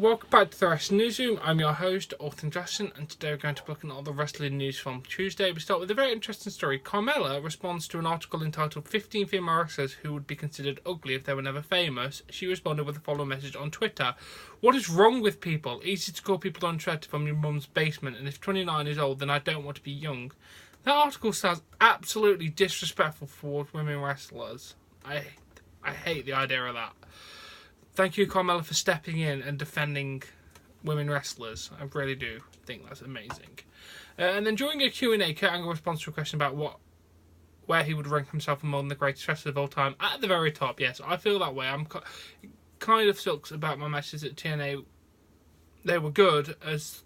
welcome back to the Wrestling Newsroom. I'm your host, Austin Justin, and today we're going to be looking at all the wrestling news from Tuesday. We start with a very interesting story. Carmella responds to an article entitled 15 Female Wrestlers Who Would Be Considered Ugly If They Were Never Famous. She responded with the following message on Twitter. What is wrong with people? Easy to call people unattractive from your mum's basement, and if 29 is old, then I don't want to be young. That article sounds absolutely disrespectful towards women wrestlers. I hate the idea of that. Thank you, Carmella, for stepping in and defending women wrestlers. I really do think that's amazing. And then during a Q&A, Kurt Angle responds to a question about where he would rank himself among the greatest wrestlers of all time. At the very top, yes, I feel that way. I'm kind of sucks about my message at TNA. They were good as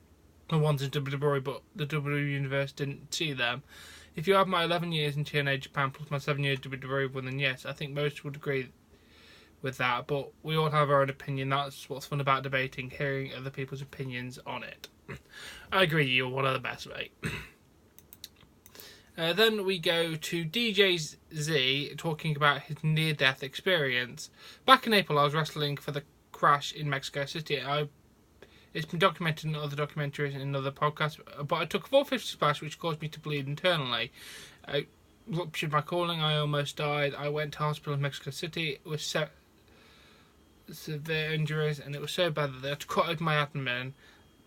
the ones in WWE, but the WWE universe didn't see them. If you have my 11 years in TNA Japan plus my 7 years WWE, well, then yes, I think most would agree with that, but we all have our own opinion. That's what's fun about debating, hearing other people's opinions on it. I agree, you're one of the best, mate. Then we go to DJ Z talking about his near-death experience. Back in April, I was wrestling for the crash in Mexico City. It's been documented in other documentaries and other podcasts, but I took a 450 splash which caused me to bleed internally. I ruptured my colon, I almost died. I went to hospital in Mexico City with severe injuries, and it was so bad that they had to cut open my abdomen.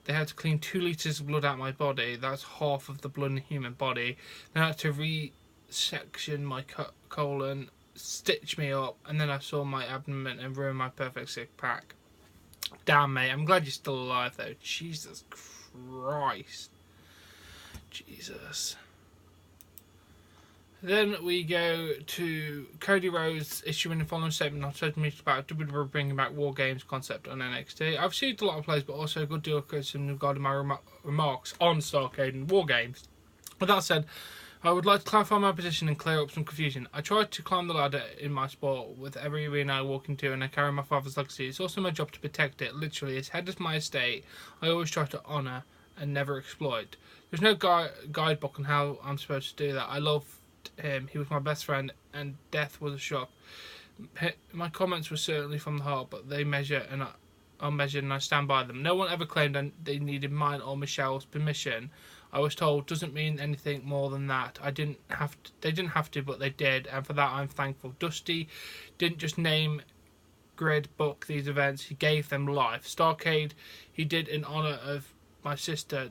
They had to clean 2 litres of blood out of my body. That's half of the blood in the human body. They had to resection my colon, stitch me up, and then I saw my abdomen and ruin my perfect six pack. Damn, mate, I'm glad you're still alive though. Jesus Christ. Jesus. Then we go to Cody Rhodes issuing the following statement on social media about WWE bringing back War Games concept on NXT. I've received a lot of plays, but also a good deal of criticism regarding my remarks on Starrcade and War Games. With that said, I would like to clarify my position and clear up some confusion. I tried to climb the ladder in my sport with every arena I walk into, and I carry my father's legacy. It's also my job to protect it. Literally, as head of my estate, I always try to honour and never exploit. There's no guidebook on how I'm supposed to do that. I love him. He was my best friend, and death was a shock. My comments were certainly from the heart, but they measure and are measured, and I stand by them. No one ever claimed they needed mine or Michelle's permission. I was told doesn't mean anything more than that. They didn't have to, but they did, and for that I'm thankful. Dusty didn't just name, grid, book these events. He gave them life. Starrcade, he did in honour of my sister,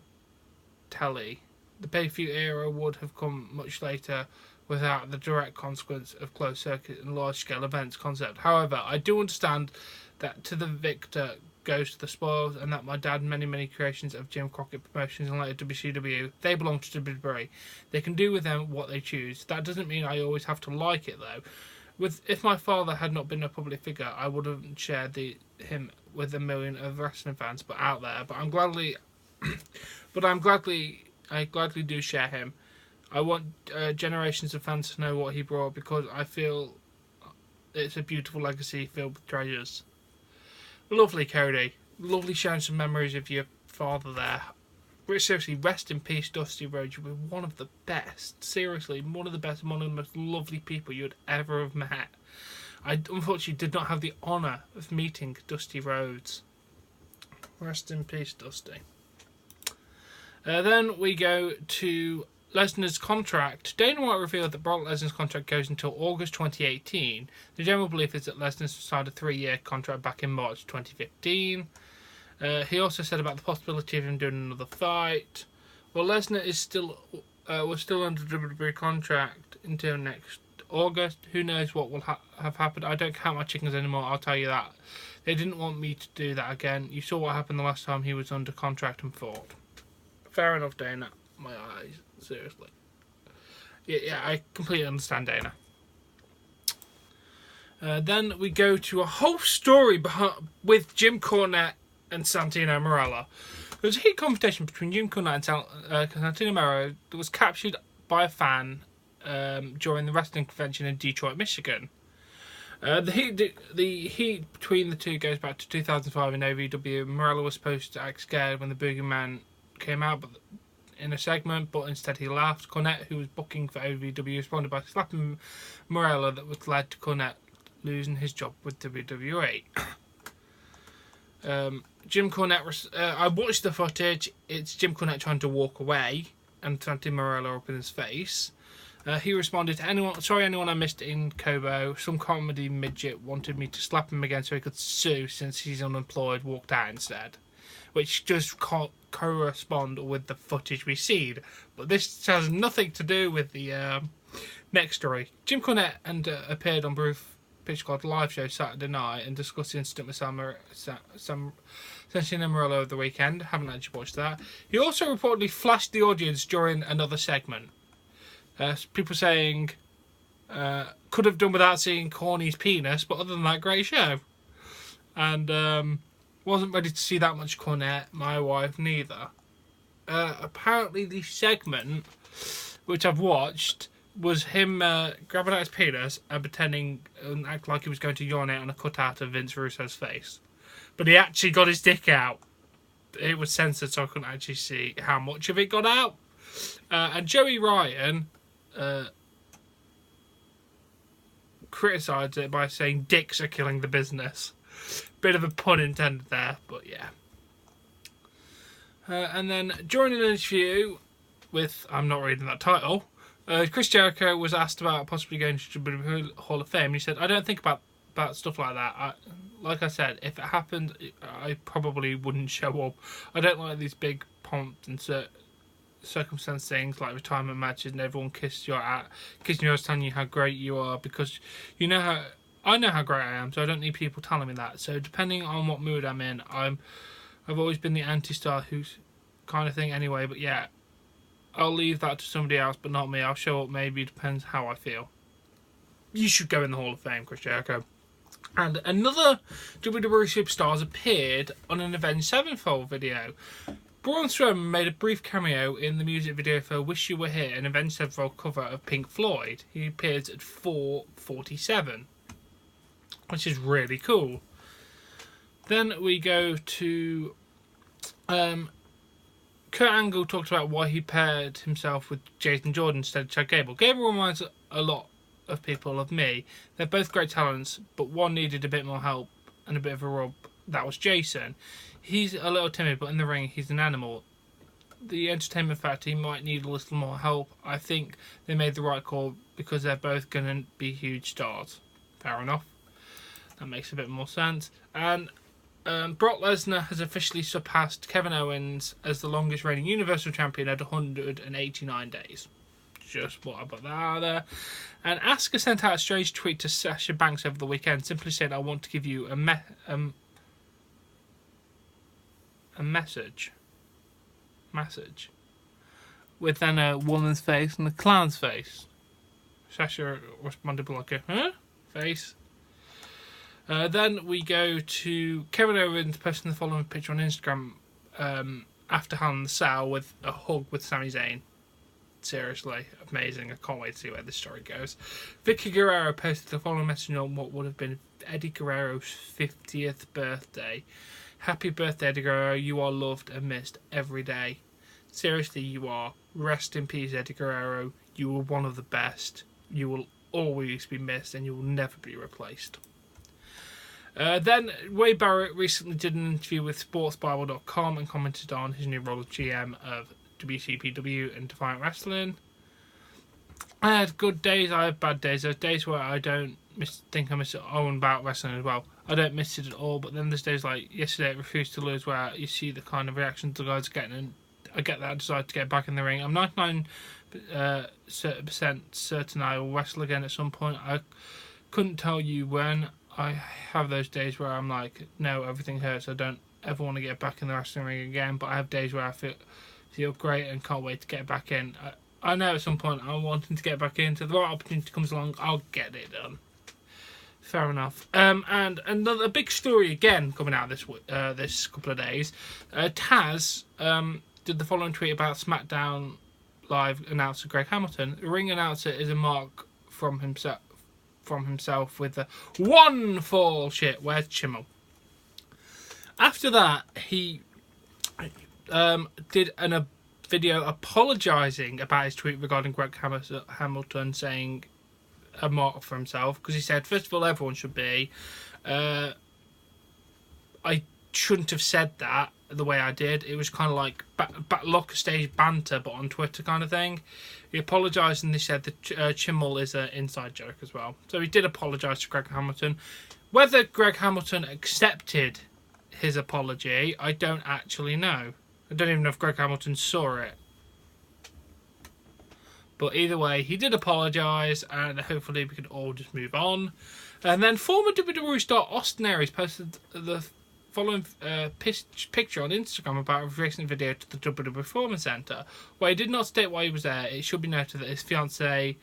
Telly. The pay-per-view era would have come much later without the direct consequence of closed circuit and large-scale events concept. However, I do understand that to the victor goes to the spoils, and that my dad many creations of Jim Crockett Promotions and later WCW, they belong to WWE. They can do with them what they choose. That doesn't mean I always have to like it though. If my father had not been a public figure, I would have shared him with a million of wrestling fans out there. But I gladly do share him. I want generations of fans to know what he brought, because I feel it's a beautiful legacy filled with treasures. Lovely, Cody. Lovely sharing some memories of your father there. But seriously, rest in peace, Dusty Rhodes. You were one of the best. Seriously, one of the best, one of the most lovely people you'd ever have met. I unfortunately did not have the honour of meeting Dusty Rhodes. Rest in peace, Dusty. Then we go to Lesnar's contract. Dana White revealed that Brock Lesnar's contract goes until August 2018. The general belief is that Lesnar signed a 3-year contract back in March 2015. He also said about the possibility of him doing another fight. Well, Lesnar is was still under WWE contract until next August. Who knows what will have happened? I don't count my chickens anymore, I'll tell you that. They didn't want me to do that again. You saw what happened the last time he was under contract and fought. Fair enough, Dana. My eyes. Seriously. Yeah, I completely understand Dana. Then we go to a whole story with Jim Cornette and Santino Marella. There was a heated confrontation between Jim Cornette and Santino Marella that was captured by a fan during the wrestling convention in Detroit, Michigan. The heat between the two goes back to 2005 in OVW. Marella was supposed to act scared when the Boogeyman came out, but in a segment, but instead he laughed. Cornette, who was booking for OVW, responded by slapping Marella, that was led to Cornette losing his job with WWE. Jim Cornette, I watched the footage. It's Jim Cornette trying to walk away and Santino Marella up in his face. He responded to anyone I missed in Kobo. Some comedy midget wanted me to slap him again so he could sue since he's unemployed, walked out instead. Which does correspond with the footage we see. But this has nothing to do with the next story. Jim Cornette appeared on Bruce Pitchcott live show Saturday night and discussed the incident with Santino Marella over the weekend. Haven't actually watched that. He also reportedly flashed the audience during another segment. People saying could have done without seeing Corny's penis, but other than that, great show. And wasn't ready to see that much Cornette. My wife neither. Apparently, the segment which I've watched was him grabbing out his penis and pretending and act like he was going to urinate on a cutout of Vince Russo's face. But he actually got his dick out. It was censored, so I couldn't actually see how much of it got out. And Joey Ryan criticised it by saying dicks are killing the business. Bit of a pun intended there, but yeah. And then during an interview with, I'm not reading that title, Chris Jericho was asked about possibly going to the Hall of Fame. He said, I don't think about stuff like that. Like I said, if it happened, I probably wouldn't show up. I don't like these big pomp and circumstance things like retirement matches and everyone kissing your ass telling you how great you are, because I know how great I am, so I don't need people telling me that. So depending on what mood I'm in, I've always been the anti-star who's kind of thing anyway. But yeah, I'll leave that to somebody else, but not me. I'll show up, maybe, depends how I feel. You should go in the Hall of Fame, Chris Jericho. And another WWE superstar has appeared on an Avenged Sevenfold video. Braun Strowman made a brief cameo in the music video for Wish You Were Here, an Avenged Sevenfold cover of Pink Floyd. He appears at 4:47, which is really cool. Then we go to Kurt Angle talked about why he paired himself with Jason Jordan instead of Chad Gable. Gable reminds a lot of people of me. They're both great talents, but one needed a bit more help and a bit of a rub. That was Jason. He's a little timid, but in the ring, he's an animal. The entertainment factor, he might need a little more help. I think they made the right call because they're both going to be huge stars. Fair enough. That makes a bit more sense. And Brock Lesnar has officially surpassed Kevin Owens as the longest reigning Universal Champion at 189 days. Just what I put that out there. And Asuka sent out a strange tweet to Sasha Banks over the weekend, simply saying, I want to give you a message. With then a woman's face and a clown's face. Sasha responded like a face. Then we go to Kevin Owens posting the following picture on Instagram after Hell in the Cell with a hug with Sami Zayn. Seriously, amazing. I can't wait to see where this story goes. Vicky Guerrero posted the following message on what would have been Eddie Guerrero's 50th birthday. Happy birthday, Eddie Guerrero. You are loved and missed every day. Seriously, you are. Rest in peace, Eddie Guerrero. You were one of the best. You will always be missed and you will never be replaced. Then Wade Barrett recently did an interview with SportsBible.com and commented on his new role as GM of WCPW and Defiant Wrestling. I had good days, I have bad days. There's days where I don't think I miss it all about wrestling as well. I don't miss it at all, but then there's days like yesterday at Refuse to Lose where you see the kind of reactions the guys are getting, and I get that desire to get back in the ring. I'm 99% certain I will wrestle again at some point. I couldn't tell you when. I have those days where I'm like, no, everything hurts. I don't ever want to get back in the wrestling ring again, but I have days where I feel great and can't wait to get back in. I know at some point I'm wanting to get back in. So the right opportunity comes along, I'll get it done. Fair enough. And another big story again coming out this couple of days. Taz did the following tweet about SmackDown Live announcer Greg Hamilton. The ring announcer is a mark from himself with the one fall shit. Where's Chimmel? After that, he did a video apologising about his tweet regarding Greg Hamilton saying a mark for himself, because he said, first of all, everyone should be. I shouldn't have said that the way I did. It was kind of like locker stage banter, but on Twitter kind of thing. He apologised and they said that Chimmel is an inside joke as well. So he did apologise to Greg Hamilton. Whether Greg Hamilton accepted his apology, I don't actually know. I don't even know if Greg Hamilton saw it. But either way, he did apologise, and hopefully we can all just move on. And then former WWE star Austin Aries posted the following picture on Instagram about a recent video to the WWE Performance Center, where he did not state why he was there. It should be noted that his fiancée,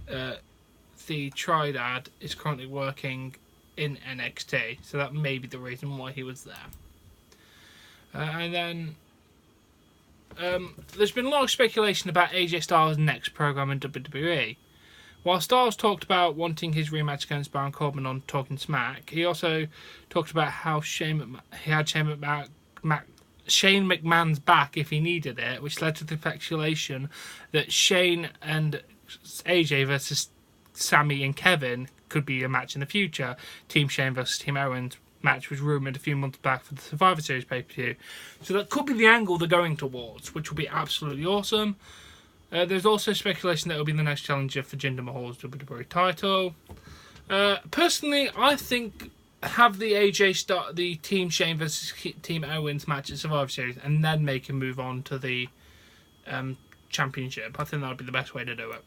the Trinidad, is currently working in NXT, so that may be the reason why he was there. And then there's been a lot of speculation about AJ Styles' next program in WWE. While Styles talked about wanting his rematch against Baron Corbin on Talking Smack, he also talked about how Shane McMahon's back if he needed it, which led to the speculation that Shane and AJ versus Sammy and Kevin could be a match in the future. Team Shane versus Team Owens match was rumoured a few months back for the Survivor Series pay-per-view. So that could be the angle they're going towards, which will be absolutely awesome. There's also speculation that it will be the next challenger for Jinder Mahal's WWE title. Personally, I think have the AJ start the Team Shane versus Team Owens match at Survivor Series and then make him move on to the championship. I think that would be the best way to do it.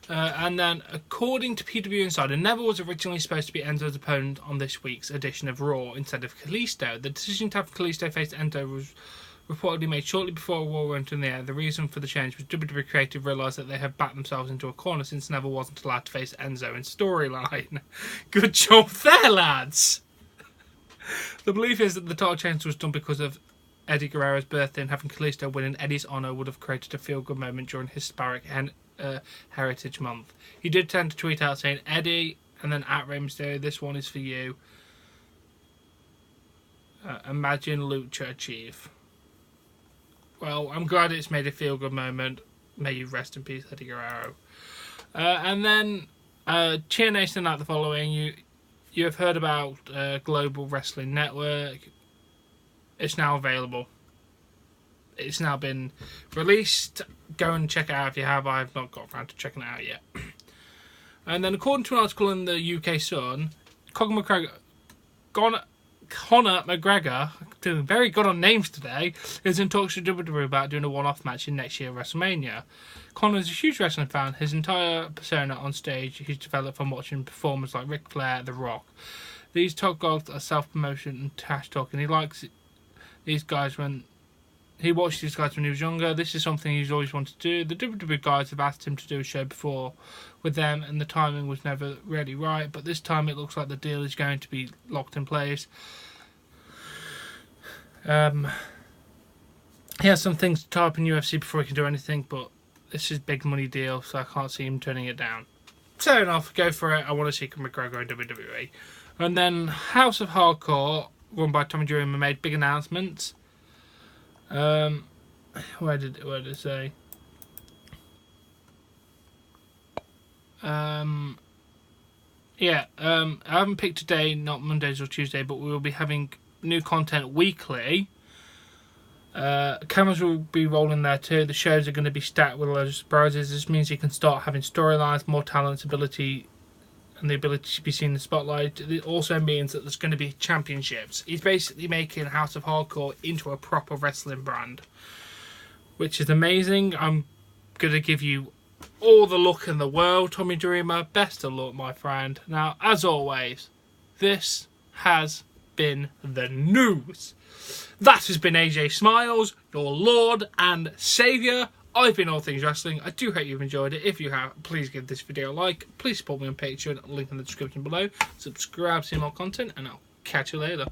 And then, according to PW Insider, Neville was originally supposed to be Enzo's opponent on this week's edition of Raw instead of Kalisto. The decision to have Kalisto face Enzo was reportedly made shortly before Raw went in the air. The reason for the change was WWE Creative realised that they had backed themselves into a corner since Neville wasn't allowed to face Enzo in storyline. Good job there, lads! The belief is that the title change was done because of Eddie Guerrero's birthday, and having Kalisto win in Eddie's honour would have created a feel-good moment during Hispanic Heritage Month. He did tend to tweet out saying, Eddie, and then at Rey Mysterio, this one is for you. Imagine Lucha achieve. Well, I'm glad it's made a feel-good moment. May you rest in peace, Eddie Guerrero. And then, Cheer Nation at the following. You have heard about Global Wrestling Network. It's now available. It's now been released. Go and check it out if you have. I've not got around to checking it out yet. And then, according to an article in the UK Sun, Conor McGregor, doing very good on names today, is in talks with WWE about doing a one-off match in next year's WrestleMania. Conor is a huge wrestling fan. His entire persona on stage he's developed from watching performers like Ric Flair, The Rock. These top goals are self-promotion and trash talk, and he likes these guys when he watched these guys when he was younger. This is something he's always wanted to do. The WWE guys have asked him to do a show before with them, and the timing was never really right. But this time it looks like the deal is going to be locked in place. He has some things to tie up in UFC before he can do anything, but this is a big money deal, so I can't see him turning it down. Fair enough, go for it. I want to see Conor McGregor in WWE. And then House of Hardcore, run by Tommy Dreamer, made big announcements. Where did it say? I haven't picked a day, not Mondays or Tuesday, but we will be having new content weekly. Cameras will be rolling there too. The shows are going to be stacked with a load of surprises. This means you can start having storylines, more talent, ability, and the ability to be seen in the spotlight. It also means that there's going to be championships. He's basically making House of Hardcore into a proper wrestling brand, which is amazing. I'm going to give you all the luck in the world, Tommy Dreamer. Best of luck, my friend. Now, as always, this has been the news. That has been AJ Smiles, your Lord and Saviour. I've been All Things Wrestling. I do hope you've enjoyed it. If you have, please give this video a like. Please support me on Patreon. Link in the description below. Subscribe to see more content, and I'll catch you later.